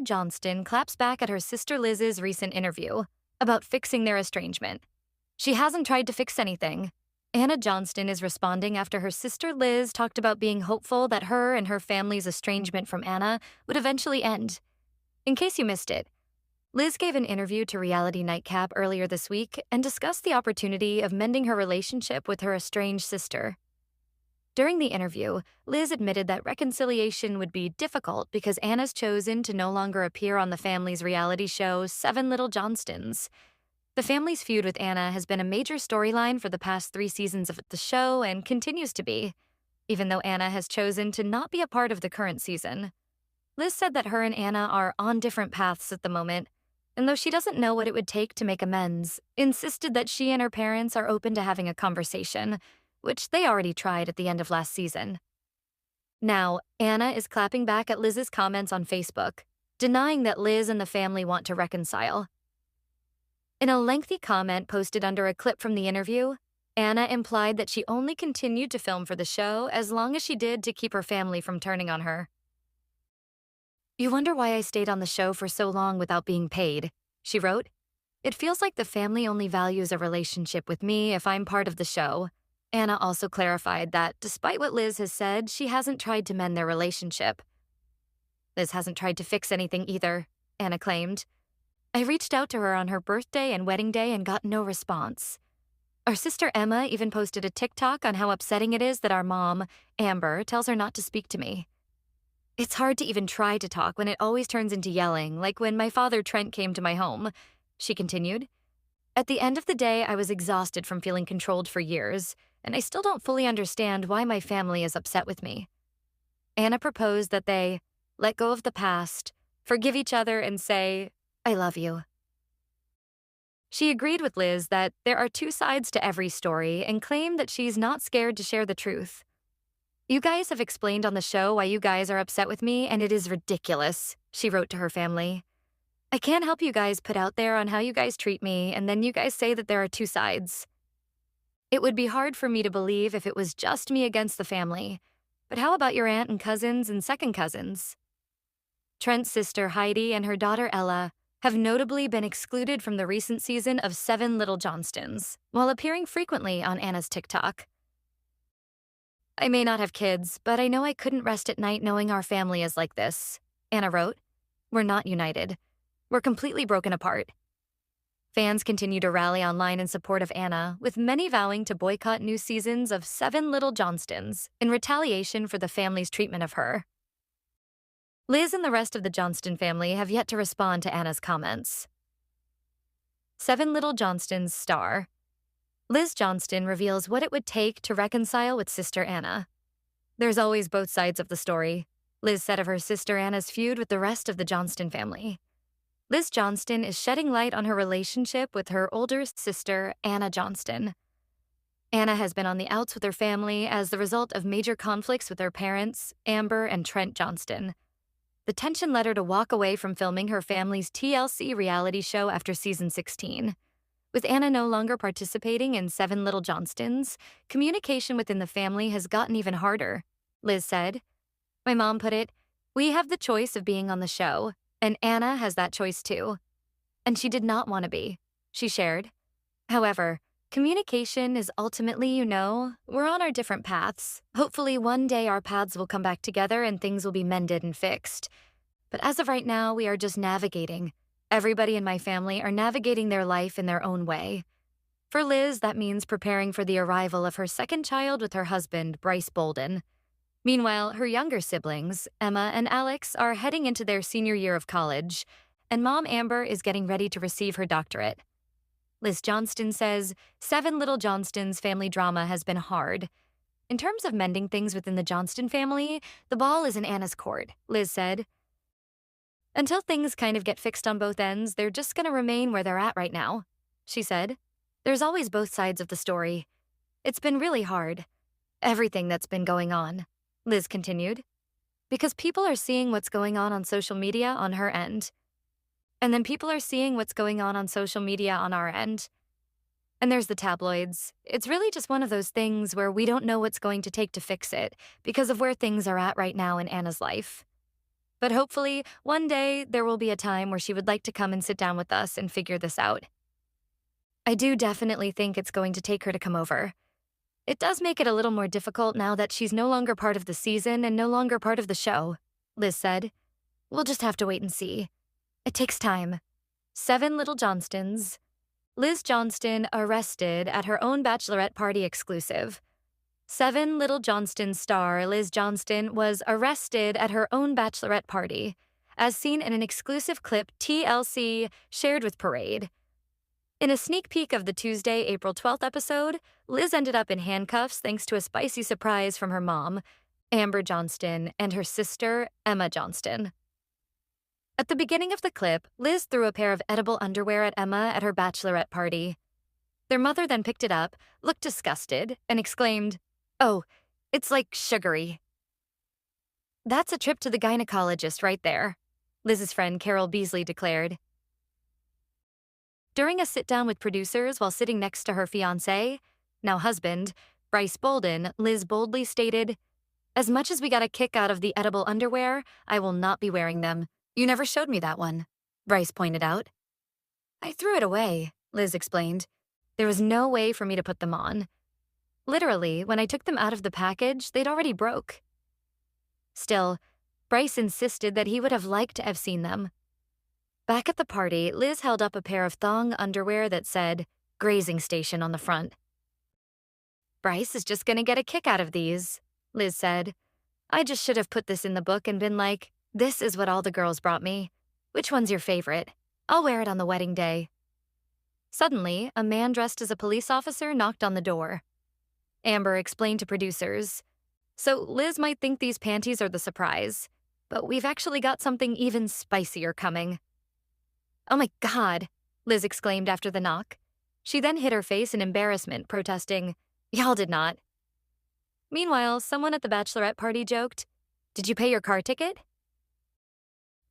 Jonah Johnston claps back at her sister Liz's recent interview about fixing their estrangement. She hasn't tried to fix anything. Anna Johnston is responding after her sister Liz talked about being hopeful that her and her family's estrangement from Anna would eventually end. In case you missed it, Liz gave an interview to Reality Nightcap earlier this week and discussed the opportunity of mending her relationship with her estranged sister. During the interview, Liz admitted that reconciliation would be difficult because Anna's chosen to no longer appear on the family's reality show 7.L.J. Johnstons. The family's feud with Anna has been a major storyline for the past 3 seasons of the show and continues to be, even though Anna has chosen to not be a part of the current season. Liz said that her and Anna are on different paths at the moment, and though she doesn't know what it would take to make amends, insisted that she and her parents are open to having a conversation, which they already tried at the end of last season. Now, Anna is clapping back at Liz's comments on Facebook, denying that Liz and the family want to reconcile. In a lengthy comment posted under a clip from the interview, Anna implied that she only continued to film for the show as long as she did to keep her family from turning on her. "You wonder why I stayed on the show for so long without being paid," she wrote. "It feels like the family only values a relationship with me if I'm part of the show." Anna also clarified that despite what Liz has said, she hasn't tried to mend their relationship. "Liz hasn't tried to fix anything either," Anna claimed. "I reached out to her on her birthday and wedding day and got no response." Our sister Emma even posted a TikTok on how upsetting it is that our mom, Amber, tells her not to speak to me. "It's hard to even try to talk when it always turns into yelling, like when my father Trent came to my home," she continued. "At the end of the day, I was exhausted from feeling controlled for years, and I still don't fully understand why my family is upset with me." Anna proposed that they let go of the past, forgive each other, and say, "I love you." She agreed with Liz that there are 2 sides to every story and claimed that she's not scared to share the truth. "You guys have explained on the show why you guys are upset with me, and it is ridiculous," she wrote to her family. "I can't help you guys put out there on how you guys treat me, and then you guys say that there are 2 sides. It would be hard for me to believe if it was just me against the family. But how about your aunt and cousins and second cousins?" Trent's sister Heidi and her daughter Ella have notably been excluded from the recent season of 7.L.J. Johnstons, while appearing frequently on Anna's TikTok. "I may not have kids, but I know I couldn't rest at night knowing our family is like this," Anna wrote. "We're not united. We're completely broken apart." Fans continue to rally online in support of Anna, with many vowing to boycott new seasons of 7.L.J. Johnstons in retaliation for the family's treatment of her. Liz and the rest of the Johnston family have yet to respond to Anna's comments. 7.L.J. Johnston's star. Liz Johnston reveals what it would take to reconcile with sister Anna. "There's always both sides of the story," Liz said of her sister Anna's feud with the rest of the Johnston family. Liz Johnston is shedding light on her relationship with her older sister, Anna Johnston. Anna has been on the outs with her family as the result of major conflicts with her parents, Amber and Trent Johnston. The tension led her to walk away from filming her family's TLC reality show after season 16. With Anna no longer participating in 7.L.J. Johnstons, communication within the family has gotten even harder, Liz said. "My mom put it, we have the choice of being on the show, and Anna has that choice too. And she did not want to be," she shared. "However, communication is ultimately, we're on our different paths. Hopefully one day our paths will come back together and things will be mended and fixed. But as of right now, we are just navigating. Everybody in my family are navigating their life in their own way." For Liz, that means preparing for the arrival of her second child with her husband, Bryce Bolden. Meanwhile, her younger siblings, Emma and Alex, are heading into their senior year of college, and mom Amber is getting ready to receive her doctorate. Liz Johnston says 7.L.J. Johnston's family drama has been hard. "In terms of mending things within the Johnston family, the ball is in Anna's court," Liz said. "Until things kind of get fixed on both ends, they're just going to remain where they're at right now," she said. "There's always both sides of the story. It's been really hard. Everything that's been going on," Liz continued. "Because people are seeing what's going on social media on her end. And then people are seeing what's going on social media on our end. And there's the tabloids. It's really just one of those things where we don't know what's going to take to fix it because of where things are at right now in Anna's life." But hopefully, one day there will be a time where she would like to come and sit down with us and figure this out. I do definitely think it's going to take her to come over. It does make it a little more difficult now that she's no longer part of the season and no longer part of the show, Liz said. We'll just have to wait and see. It takes time. 7 Little Johnstons. Liz Johnston arrested at her own bachelorette party exclusive. 7 Little Johnston star Liz Johnston was arrested at her own bachelorette party, as seen in an exclusive clip TLC shared with Parade. In a sneak peek of the Tuesday, April 12th episode, Liz ended up in handcuffs thanks to a spicy surprise from her mom, Amber Johnston, and her sister, Emma Johnston. At the beginning of the clip, Liz threw a pair of edible underwear at Emma at her bachelorette party. Their mother then picked it up, looked disgusted, and exclaimed, "Oh, it's like sugary." That's a trip to the gynecologist right there, Liz's friend Carol Beasley declared. During a sit-down with producers while sitting next to her fiancé, now husband, Bryce Bolden, Liz boldly stated, "As much as we got a kick out of the edible underwear, I will not be wearing them. You never showed me that one," Bryce pointed out. "I threw it away," Liz explained. "There was no way for me to put them on. Literally, when I took them out of the package, they'd already broke." Still, Bryce insisted that he would have liked to have seen them. Back at the party, Liz held up a pair of thong underwear that said, "Grazing Station" on the front. "Bryce is just gonna get a kick out of these," Liz said. "I just should have put this in the book and been like, this is what all the girls brought me. Which one's your favorite? I'll wear it on the wedding day." Suddenly, a man dressed as a police officer knocked on the door. Amber explained to producers, "So Liz might think these panties are the surprise, but we've actually got something even spicier coming." "Oh my God," Liz exclaimed after the knock. She then hid her face in embarrassment, protesting, "Y'all did not." Meanwhile, someone at the bachelorette party joked, "Did you pay your car ticket?"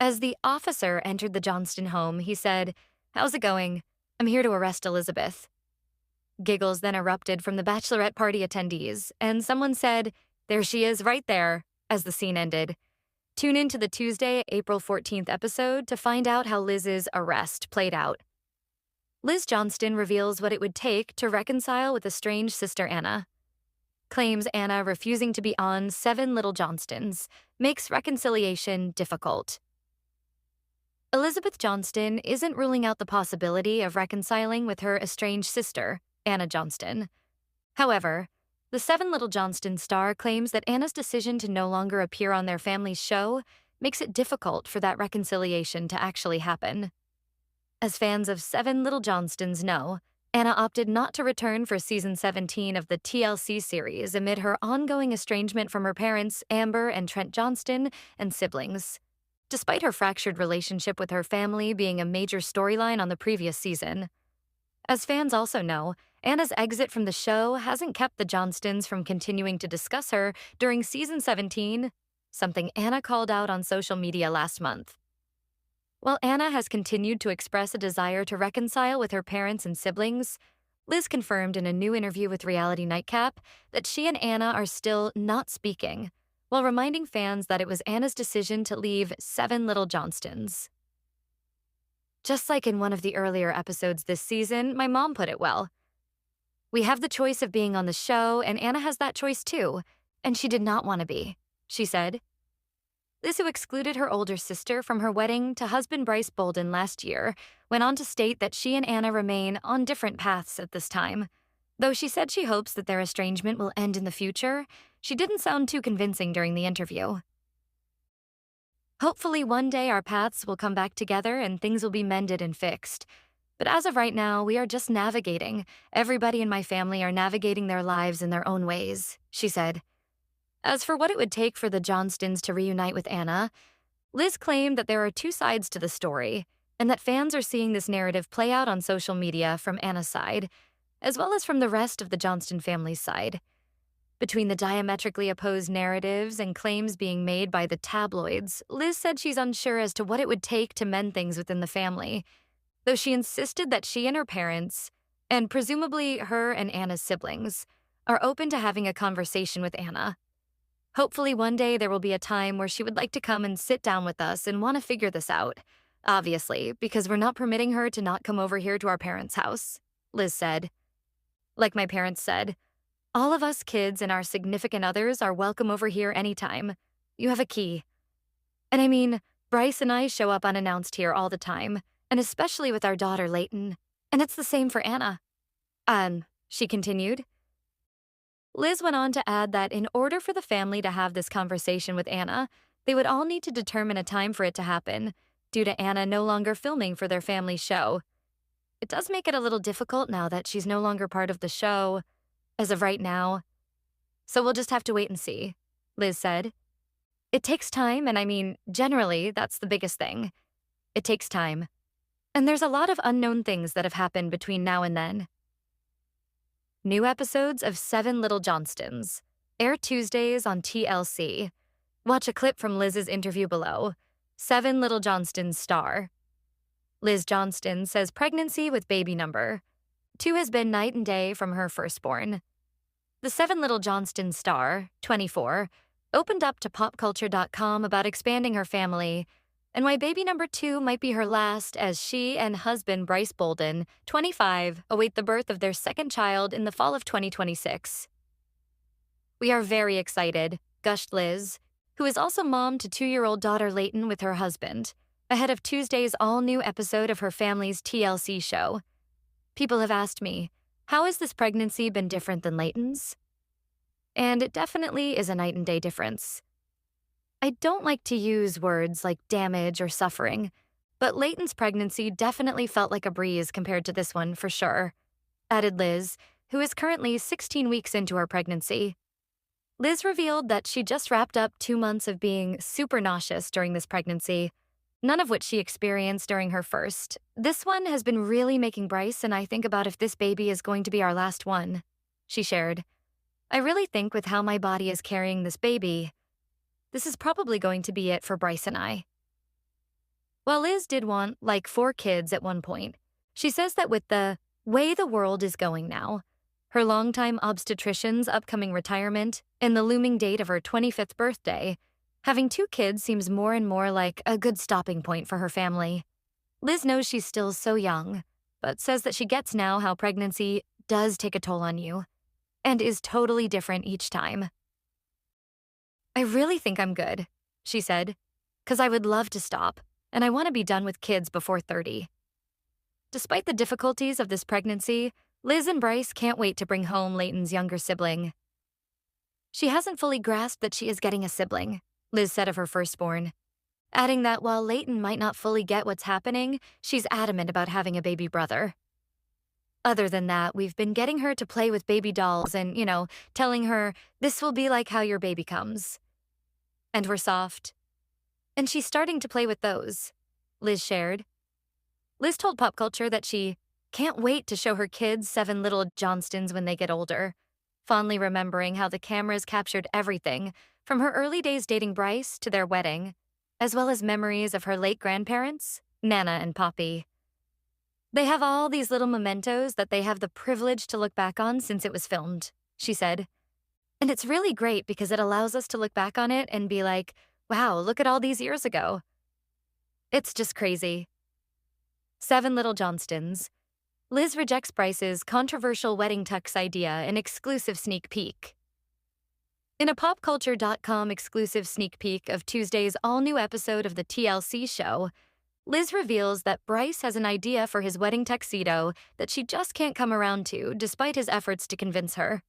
As the officer entered the Johnston home, he said, "How's it going? I'm here to arrest Elizabeth." Giggles then erupted from the bachelorette party attendees, and someone said, "There she is right there," as the scene ended. Tune in to the Tuesday, April 14th episode to find out how Liz's arrest played out. Liz Johnston reveals what it would take to reconcile with estranged sister Anna. Claims Anna refusing to be on 7 Little Johnstons makes reconciliation difficult. Elizabeth Johnston isn't ruling out the possibility of reconciling with her estranged sister, Anna Johnston. However, the 7 Little Johnston star claims that Anna's decision to no longer appear on their family's show makes it difficult for that reconciliation to actually happen. As fans of 7 Little Johnstons know, Anna opted not to return for season 17 of the TLC series amid her ongoing estrangement from her parents, Amber and Trent Johnston, and siblings, despite her fractured relationship with her family being a major storyline on the previous season. As fans also know, Anna's exit from the show hasn't kept the Johnstons from continuing to discuss her during season 17, something Anna called out on social media last month. While Anna has continued to express a desire to reconcile with her parents and siblings, Liz confirmed in a new interview with Reality Nightcap that she and Anna are still not speaking, while reminding fans that it was Anna's decision to leave 7 Little Johnstons. "Just like in one of the earlier episodes this season, my mom put it well. We have the choice of being on the show, and Anna has that choice too, and she did not want to be," she said. Liz, who excluded her older sister from her wedding to husband Bryce Bolden last year, went on to state that she and Anna remain on different paths at this time. Though she said she hopes that their estrangement will end in the future, she didn't sound too convincing during the interview. "Hopefully one day our paths will come back together and things will be mended and fixed. But as of right now, we are just navigating. Everybody in my family are navigating their lives in their own ways," she said. As for what it would take for the Johnstons to reunite with Anna, Liz claimed that there are two sides to the story, and that fans are seeing this narrative play out on social media from Anna's side, as well as from the rest of the Johnston family's side. Between the diametrically opposed narratives and claims being made by the tabloids, Liz said she's unsure as to what it would take to mend things within the family, though she insisted that she and her parents, and presumably her and Anna's siblings, are open to having a conversation with Anna. Hopefully one day there will be a time where she would like to come and sit down with us and want to figure this out. Obviously, because we're not permitting her to not come over here to our parents' house, Liz said. Like my parents said, all of us kids and our significant others are welcome over here anytime. You have a key. And I mean, Bryce and I show up unannounced here all the time, and especially with our daughter Layton. And it's the same for Anna. She continued. Liz went on to add that in order for the family to have this conversation with Anna, they would all need to determine a time for it to happen, due to Anna no longer filming for their family show. It does make it a little difficult now that she's no longer part of the show, as of right now. So we'll just have to wait and see, Liz said. It takes time, and I mean, generally, that's the biggest thing. It takes time. And there's a lot of unknown things that have happened between now and then. New episodes of 7.L.J Johnstons air Tuesdays on TLC. Watch a clip from Liz's interview below. 7.L.J Johnston's star. Liz Johnston says pregnancy with baby number 2 has been night and day from her firstborn. The 7.L.J Johnston star, 24, opened up to popculture.com about expanding her family and why baby number 2 might be her last as she and husband Bryce Bolden, 25, await the birth of their second child in the fall of 2026. We are very excited, gushed Liz, who is also mom to 2-year-old daughter Layton with her husband, ahead of Tuesday's all-new episode of her family's TLC show. People have asked me, how has this pregnancy been different than Layton's? And it definitely is a night and day difference. I don't like to use words like damage or suffering, but Layton's pregnancy definitely felt like a breeze compared to this one for sure, added Liz, who is currently 16 weeks into her pregnancy. Liz revealed that she just wrapped up 2 months of being super nauseous during this pregnancy, none of which she experienced during her first. This one has been really making Bryce and I think about if this baby is going to be our last one, she shared. I really think with how my body is carrying this baby, this is probably going to be it for Bryce and I. While Liz did want, 4 kids at one point, she says that with the way the world is going now, her longtime obstetrician's upcoming retirement, and the looming date of her 25th birthday, having 2 kids seems more and more like a good stopping point for her family. Liz knows she's still so young, but says that she gets now how pregnancy does take a toll on you, and is totally different each time. I really think I'm good, she said, because I would love to stop, and I want to be done with kids before 30. Despite the difficulties of this pregnancy, Liz and Bryce can't wait to bring home Layton's younger sibling. She hasn't fully grasped that she is getting a sibling, Liz said of her firstborn, adding that while Layton might not fully get what's happening, she's adamant about having a baby brother. Other than that, we've been getting her to play with baby dolls and, telling her, this will be like how your baby comes. And we're soft. And she's starting to play with those, Liz shared. Liz told Pop Culture that she can't wait to show her kids 7.L.J Johnstons when they get older, fondly remembering how the cameras captured everything, from her early days dating Bryce to their wedding, as well as memories of her late grandparents, Nana and Poppy. They have all these little mementos that they have the privilege to look back on since it was filmed, she said. And it's really great because it allows us to look back on it and be like, wow, look at all these years ago. It's just crazy. 7.L.J Johnstons. Liz rejects Bryce's controversial wedding tux idea, an exclusive sneak peek. In a popculture.com exclusive sneak peek of Tuesday's all-new episode of the TLC show, Liz reveals that Bryce has an idea for his wedding tuxedo that she just can't come around to despite his efforts to convince her.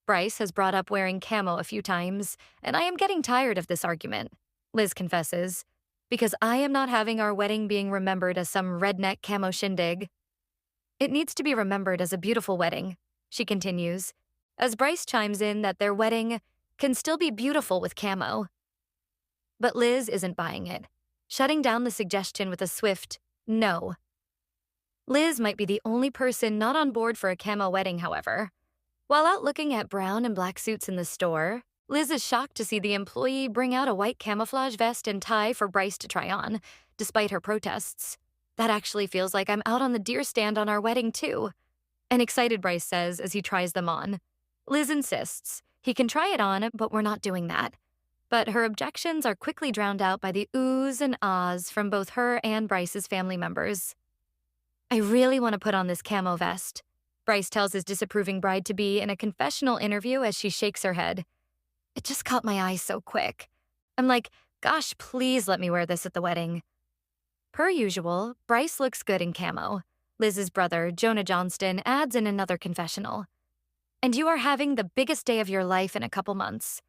Bryce has brought up wearing camo a few times, and I am getting tired of this argument, Liz confesses, because I am not having our wedding being remembered as some redneck camo shindig. It needs to be remembered as a beautiful wedding, she continues, as Bryce chimes in that their wedding can still be beautiful with camo. But Liz isn't buying it, shutting down the suggestion with a swift no. Liz might be the only person not on board for a camo wedding, however. While out looking at brown and black suits in the store, Liz is shocked to see the employee bring out a white camouflage vest and tie for Bryce to try on, despite her protests. That actually feels like I'm out on the deer stand on our wedding, too. An excited Bryce says as he tries them on. Liz insists. He can try it on, but we're not doing that. But her objections are quickly drowned out by the oohs and ahs from both her and Bryce's family members. I really want to put on this camo vest, Bryce tells his disapproving bride-to-be in a confessional interview as she shakes her head. It just caught my eye so quick. I'm like, gosh, please let me wear this at the wedding. Per usual, Bryce looks good in camo. Liz's brother, Jonah Johnston, adds in another confessional. And you are having the biggest day of your life in a couple months.